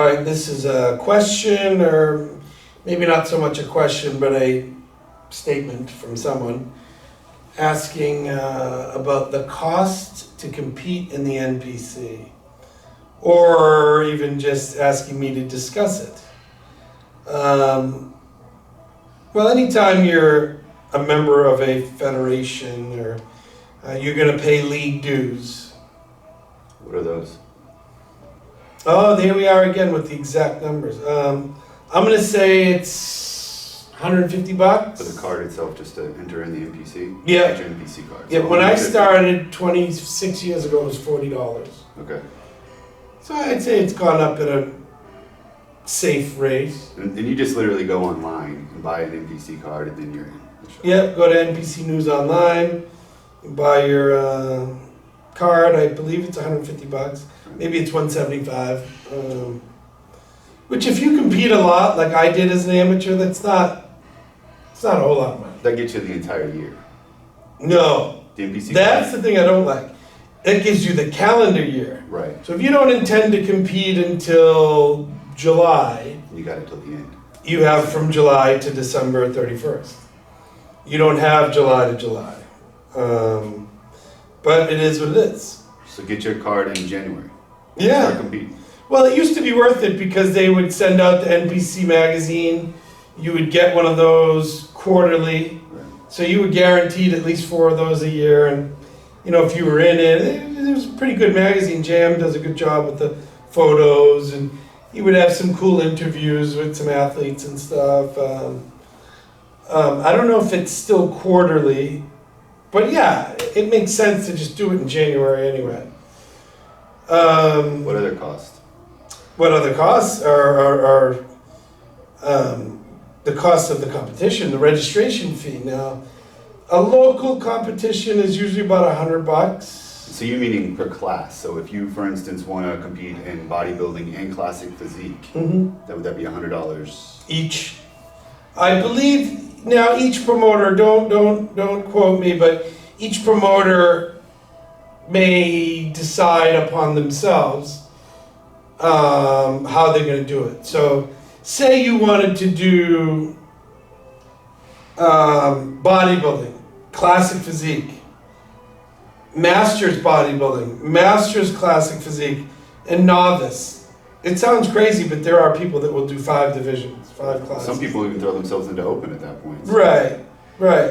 All right, this is a question, or maybe not so much a question, but a statement from someone asking about the cost to compete in the NPC, or even just asking me to discuss it. Well, anytime you're a member of a federation, or you're going to pay league dues. What are those? Oh, there we are again with the exact numbers. I'm going to say it's $150. For the card itself, just to enter in the NPC? Yeah. Get your NPC card. Yeah, So when I 150. started 26 years ago, it was $40. Okay. So I'd say it's gone up at a safe rate. And you just literally go online and buy an NPC card, and then you're in the show. Yep, go to NPC News Online, buy your card. I believe it's $150. Maybe it's $175. Which, if you compete a lot, like I did as an amateur, it's not a whole lot of money. That gets you the entire year. No, The NPC that's card. the thing I don't like. It gives you the calendar year. Right. So if you don't intend to compete until July, You got it till the end. you have from July to December 31st. You don't have July to July. But it is what it is. So get your card in January. Yeah. Start competing. Well, it used to be worth it because they would send out the NPC magazine. You would get one of those quarterly. Right. So you were guaranteed at least 4 of those a year. And, if you were in it was a pretty good magazine. Jam does a good job with the photos, and you would have some cool interviews with some athletes and stuff. I don't know if it's still quarterly, but yeah, it makes sense to just do it in January anyway. What other costs? What other costs are the cost of the competition, the registration fee. Now, a local competition is usually about $100. So you meaning per class. So if you, for instance, want to compete in bodybuilding and classic physique, would that be $100? Each. I believe now each promoter, don't quote me, but each promoter may decide upon themselves how they're going to do it. So say you wanted to do bodybuilding, classic physique, masters bodybuilding, masters classic physique, and novice. It sounds crazy, but there are people that will do 5 divisions, 5 classes. Some people even throw themselves into open at that point. Right.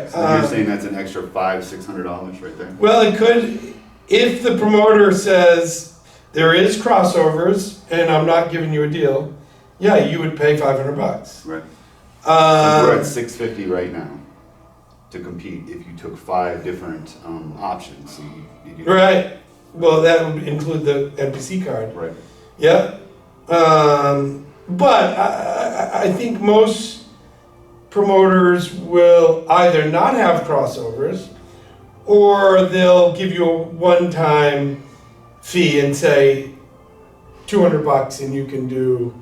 So you're saying that's an extra $500-$600 right there? Well, it could, if the promoter says there is crossovers and I'm not giving you a deal, yeah, you would pay $500. Right. So we're at $650 right now to compete if you took 5 different options. So you Right. Well, that would include the NPC card. Right. Yeah. But I think most promoters will either not have crossovers, or they'll give you a one-time fee and say $200 and you can do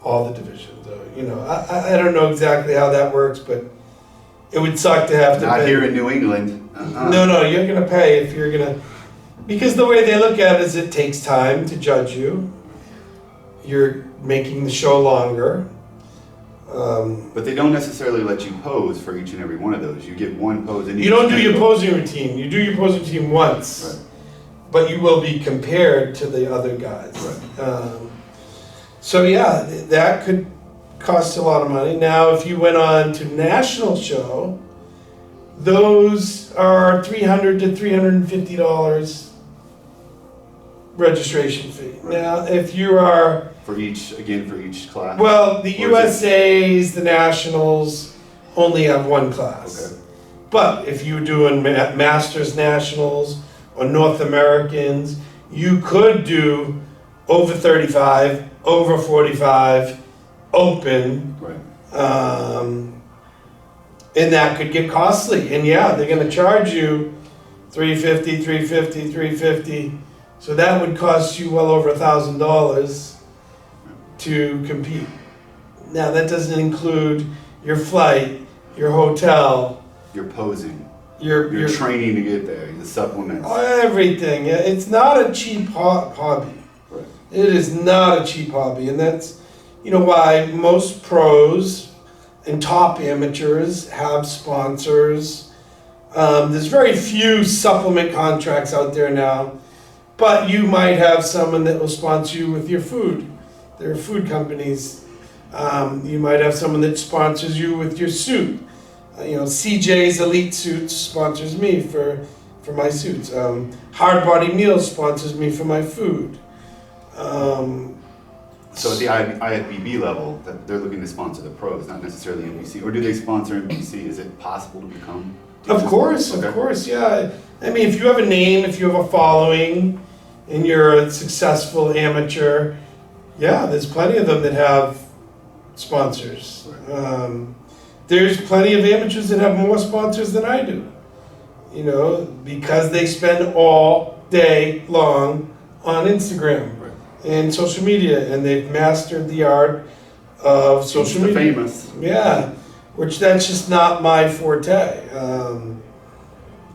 all the divisions. I don't know exactly how that works, but it would suck to have to Not pay. here in New England. No, you're gonna pay if you're gonna, because the way they look at it is it takes time to judge you. You're making the show longer. But they don't necessarily let you pose for each and every one of those. You get one pose and You don't do your posing routine. You do your posing routine once, Right. but you will be compared to the other guys. Right. So yeah, that could cost a lot of money. Now, if you went on to national show, those are $300 to $350 registration fee. Right. Now, if you are for each class? well, the Or is USA's, the nationals only have one class. Okay. But if you're doing Masters Nationals or North Americans, you could do over 35, over 45, open, Right. and that could get costly. And yeah, they're going to charge you $350. So that would cost you well over $1,000 to compete. Now that doesn't include your flight, your hotel, You're posing. your You're training to get there. The supplements. everything. It's not a cheap hobby. Right. It is not a cheap hobby, and that's, why most pros and top amateurs have sponsors. There's very few supplement contracts out there now, but you might have someone that will sponsor you with your food. There are food companies. You might have someone that sponsors you with your suit. CJ's Elite Suits sponsors me for my suits. Hard Body Meals sponsors me for my food. So at the IFBB level, that they're looking to sponsor the pros, not necessarily NPC, or do they sponsor NPC? Is it possible to become? Of course, yeah. I mean, if you have a name, if you have a following, and you're a successful amateur, yeah, there's plenty of them that have sponsors. There's plenty of amateurs that have more sponsors than I do, because they spend all day long on Instagram and social media, and they've mastered the art of social media. Famous. Yeah, which that's just not my forte.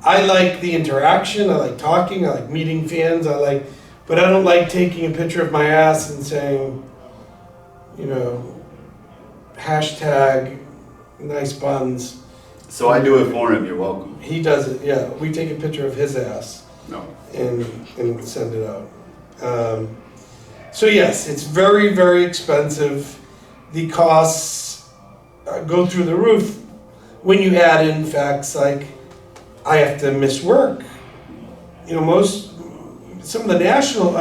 I like the interaction, I like talking, I like meeting fans, but I don't like taking a picture of my ass and saying, hashtag nice buns. So I do it for him, you're welcome. He does it, yeah. We take a picture of his ass. No. And send it out. So yes, it's very, very expensive. The costs go through the roof when you add in facts like I have to miss work. Some of the national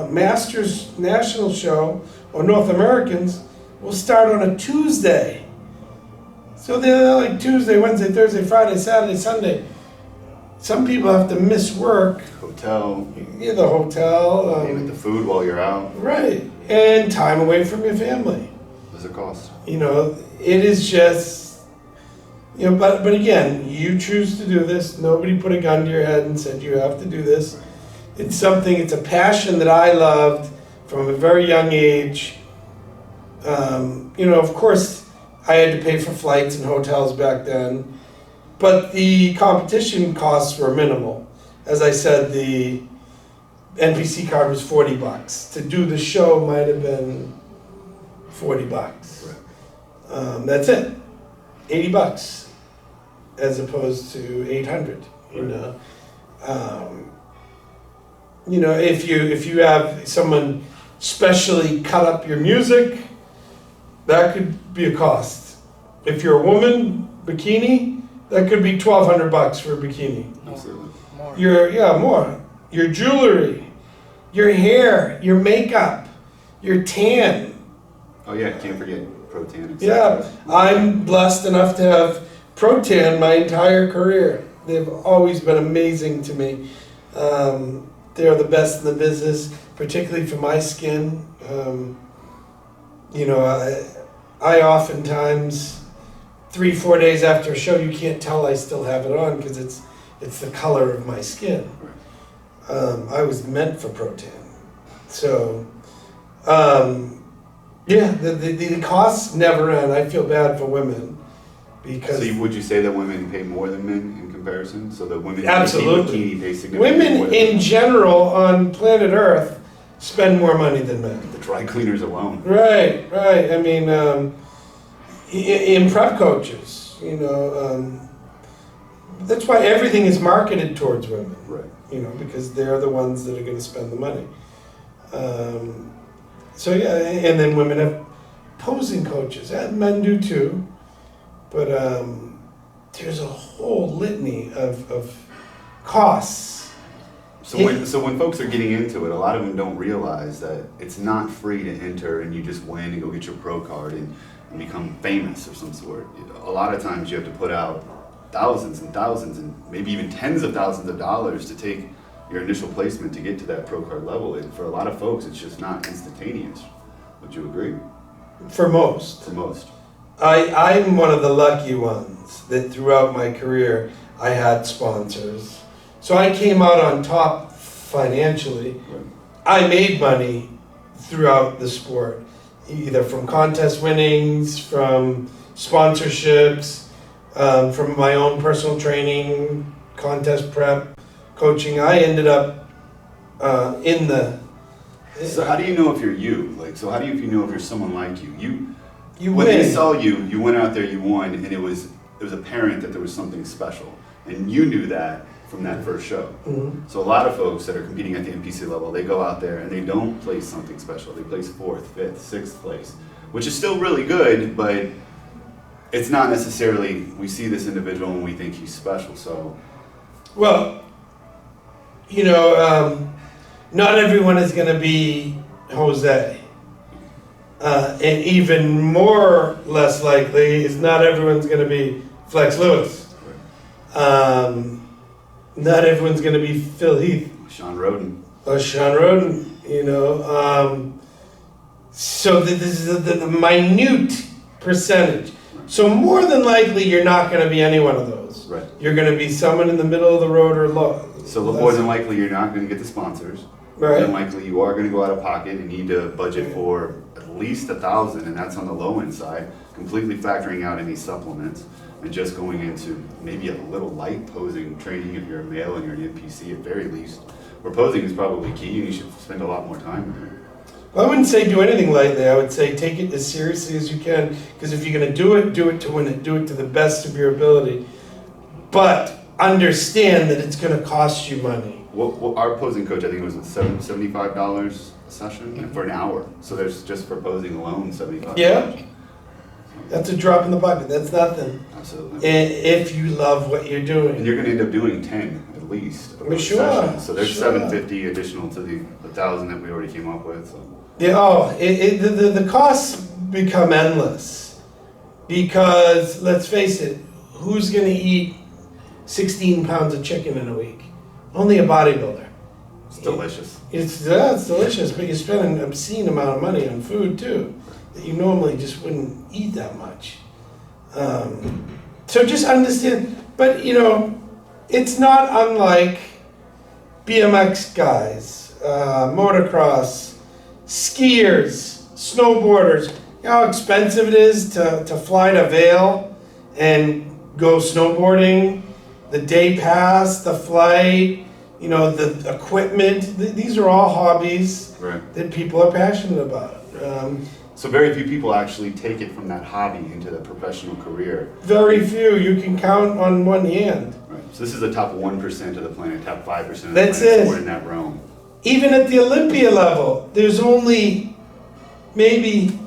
Masters national show or North Americans will start on a Tuesday. So they're like Tuesday, Wednesday, Thursday, Friday, Saturday, Sunday. Some people have to miss work. Hotel. Yeah, the hotel. The food while you're out. Right. And time away from your family. Does it cost? It is just, but again, you choose to do this. Nobody put a gun to your head and said you have to do this. It's a passion that I loved from a very young age. Of course, I had to pay for flights and hotels back then, but the competition costs were minimal. As I said, the NPC card was $40. To do the show might have been $40. That's it. $80 as opposed to $800. If you have someone specially cut up your music, that could be a cost. If you're a woman, bikini, that could be $1,200 for a bikini. Absolutely. More. Your jewelry, your hair, your makeup, your tan. Oh yeah, can't forget Pro-Tan. Yeah, I'm blessed enough to have Pro-Tan my entire career. They've always been amazing to me. They're the best in the business, particularly for my skin. I oftentimes, 3-4 days after a show, you can't tell I still have it on because it's the color of my skin. I was meant for Pro-Tan. So, the costs never end. I feel bad for women because... So would you say that women pay more than men in comparison? So that women Absolutely. in bikini pay significantly more Women than in general on planet Earth spend more money than men. the dry cleaners alone. Right. I mean, in prep coaches, that's why everything is marketed towards women. Right. Because they're the ones that are going to spend the money. And then women have posing coaches, and men do too. But there's a whole litany of costs. So when folks are getting into it, a lot of them don't realize that it's not free to enter and you just win and go get your pro card and become famous of some sort. A lot of times you have to put out thousands and thousands and maybe even tens of thousands of dollars to take your initial placement to get to that pro card level. And for a lot of folks, it's just not instantaneous. Would you agree? For most. For most. I'm one of the lucky ones that throughout my career I had sponsors. So I came out on top financially. Right. I made money throughout the sport, either from contest winnings, from sponsorships, from my own personal training, contest prep, coaching. I ended up in the So how do you know if you're you? Like, so how do you know if you're someone like you? You when win. they saw you, you went out there, you won, and it was apparent that there was something special, and you knew that from that first show. Mhm. So a lot of folks that are competing at the NPC level, they go out there and they don't place something special. They place 4th, 5th, 6th place, which is still really good, but it's not necessarily, we see this individual and we think he's special, so. Well, not everyone is going to be Jose. And even more less likely is not everyone's going to be Flex Lewis. Not everyone's going to be Phil Heath. Sean Roden. Or Sean Roden, So this is the minute percentage. So more than likely, you're not going to be any one of those. Right. You're going to be someone in the middle of the road or low. So more than likely, you're not going to get the sponsors. More Right. than likely, you are going to go out of pocket and need to budget for at least $1,000, and that's on the low end side, completely factoring out any supplements and just going into maybe a little light posing training if you're a male and you're an NPC at very least. Where posing is probably key, and you should spend a lot more time with it. Well, I wouldn't say do anything lightly. I would say take it as seriously as you can, because if you're going to do it to win it. Do it to the best of your ability. But understand that it's going to cost you money. Well, our posing coach, I think it was $75 a session for an hour. So there's just for posing alone, $75. Yeah. That's a drop in the bucket. That's nothing. Absolutely. If you love what you're And doing. you're going to end up doing 10 at least of Well, those sure, sessions. So there's sure. $750 additional to the 1,000 that we already came up with. So. Yeah, the costs become endless. Because, let's face it, who's going to eat 16 pounds of chicken in a week? Only a bodybuilder. It's delicious. It's delicious, but you're spending an obscene amount of money on food too, that you normally just wouldn't eat that much. So just understand, but it's not unlike BMX guys, motocross, skiers, snowboarders. You know how expensive it is to fly to Vail and go snowboarding, the day pass, the flight, the equipment. These are all hobbies Right. that people are passionate about. So very few people actually take it from that hobby into the professional career. Very few. You can count on one hand. Right. So this is the top 1% of the planet, top 5% of the That's planet. it. So we're in that realm. Even at the Olympia level, there's only maybe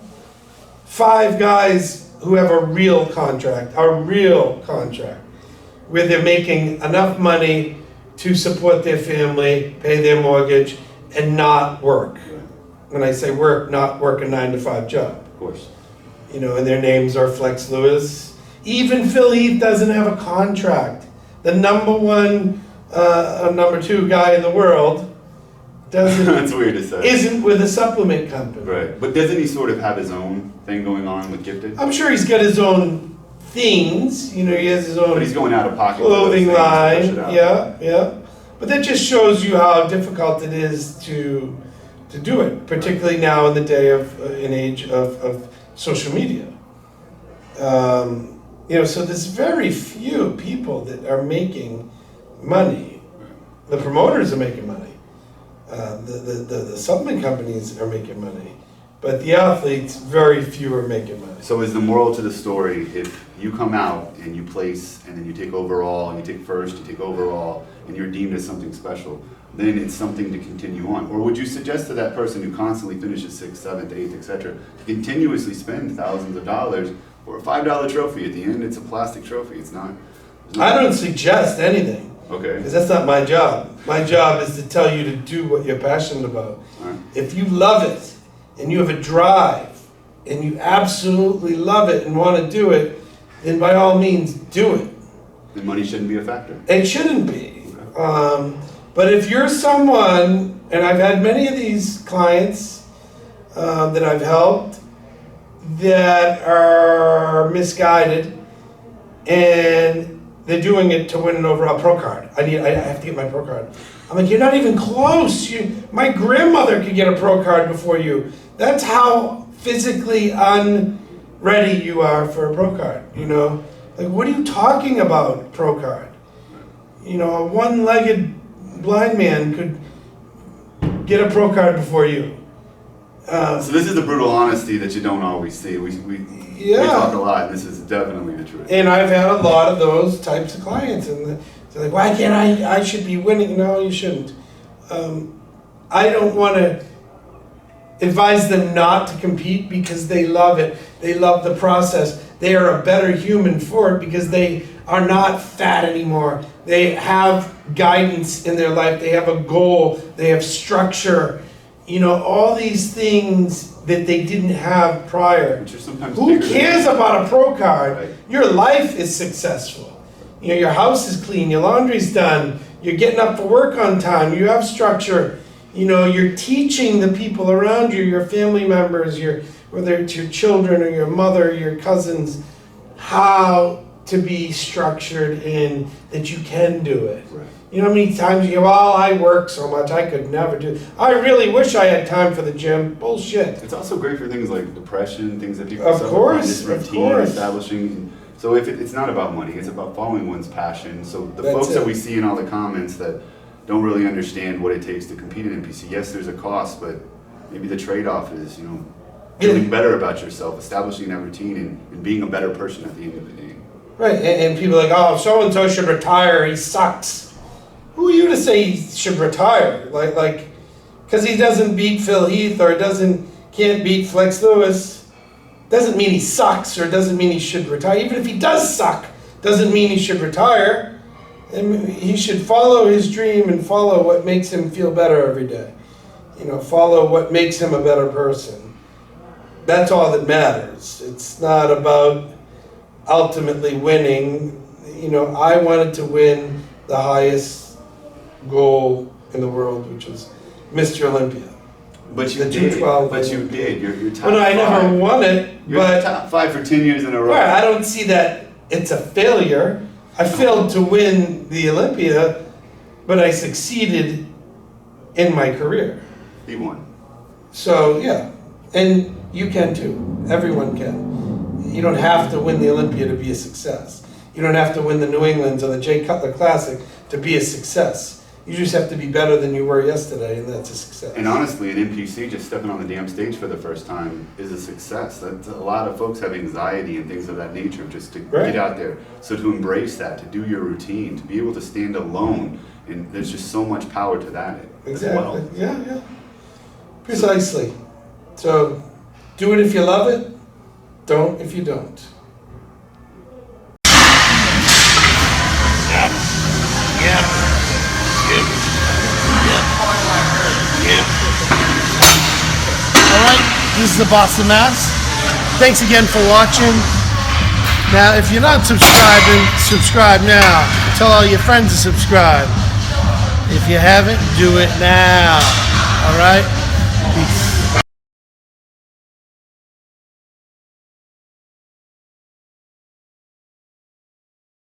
5 guys who have a real contract, where they're making enough money to support their family, pay their mortgage, and not work. Right. When I say work, not work a 9-to-5 job. Of course. And their names are Flex Lewis. Even Phil Heath doesn't have a contract. The number 2 guy in the world That's weird to say. isn't with a supplement company. Right. But doesn't he sort of have his own thing going on with Gifted? I'm sure he's got his own things. He has his own But he's going out of pocket clothing with those things to line. push it out. Yeah. But that just shows you how difficult it is to do it, particularly now in the day of an age of social media. So there's very few people that are making money. The promoters are making money. The supplement companies are making money. But the athletes, very few are making money. So is the moral to the story, if you come out and you place, and then you take overall, and you take first, you take overall, and you're deemed as something special, then it's something to continue on? Or would you suggest to that person who constantly finishes 6th, 7th, 8th, etc., to continuously spend thousands of dollars for a $5 trophy? At the end, it's a plastic trophy. It's not. I don't suggest anything. Okay. Because that's not my job. My job is to tell you to do what you're passionate about. All right. If you love it, and you have a drive, and you absolutely love it and want to do it, then by all means do it. Then money shouldn't be a factor. It shouldn't be. But if you're someone, and I've had many of these clients that I've helped that are misguided, and they're doing it to win an overall pro card. I have to get my pro card. I'm like, you're not even close. My grandmother could get a pro card before you. That's how physically unready you are for a pro card. Like, what are you talking about, pro card? A one-legged blind man could get a pro card before you. So this is the brutal honesty that you don't always see. We talk a lot, and this is definitely the truth. And I've had a lot of those types of clients, and they're like, why can't I should be winning. No, you shouldn't. I don't want to advise them not to compete because they love it. They love the process. They are a better human for it because they are not fat anymore. They have guidance in their life. They have a goal. They have structure. You know, all these things that they didn't have prior. Which are sometimes Who cares about a pro card? Right. Your life is successful. You know, your house is clean, your laundry's done, you're getting up for work on time, you have structure. You know, you're teaching the people around you, your family members, whether it's your children or your mother, your cousins, how to be structured and that you can do it. Right. You know how many times you go, well, I work so much, I could never do it. I really wish I had time for the gym. Bullshit. It's also great for things like depression, things that people Of suffer course, from, this of routine course. establishing. So if it's not about money, it's about following one's passion. So the That's folks it. that we see in all the comments that don't really understand what it takes to compete in NPC, yes, there's a cost, but maybe the trade-off is, you know, feeling better about yourself, establishing that routine, and being a better person at the end of the day. Right, and people are like, oh, so-and-so should retire, he sucks. Who are you to say he should retire? Like, because he doesn't beat Phil Heath or can't beat Flex Lewis, doesn't mean he sucks or doesn't mean he should retire. Even if he does suck, doesn't mean he should retire. And he should follow his dream and follow what makes him feel better every day. You know, follow what makes him a better person. That's all that matters. It's not about ultimately winning. You know, I wanted to win the highest goal in the world, which was Mr. Olympia. But you The did. 212 But you did. You're top Well, no, I five. never won it, You're but top 5 for 10 years in a row. right, I don't see that it's a failure. I failed to win the Olympia, but I succeeded in my career. He won. So, yeah, and you can too. Everyone can. You don't have to win the Olympia to be a success. You don't have to win the New Englands or the Jay Cutler Classic to be a success. You just have to be better than you were yesterday, and that's a success. And honestly, an NPC just stepping on the damn stage for the first time is a success. That's, a lot of folks have anxiety and things of that nature just to get out there. So to embrace that, to do your routine, to be able to stand alone, and there's just so much power to that Exactly. as well. Yeah. Precisely. So do it if you love it. Don't if you don't. Alright, this is the Boston Mass. Thanks again for watching. Now, if you're not subscribing, subscribe now. Tell all your friends to subscribe. If you haven't, do it now. Alright?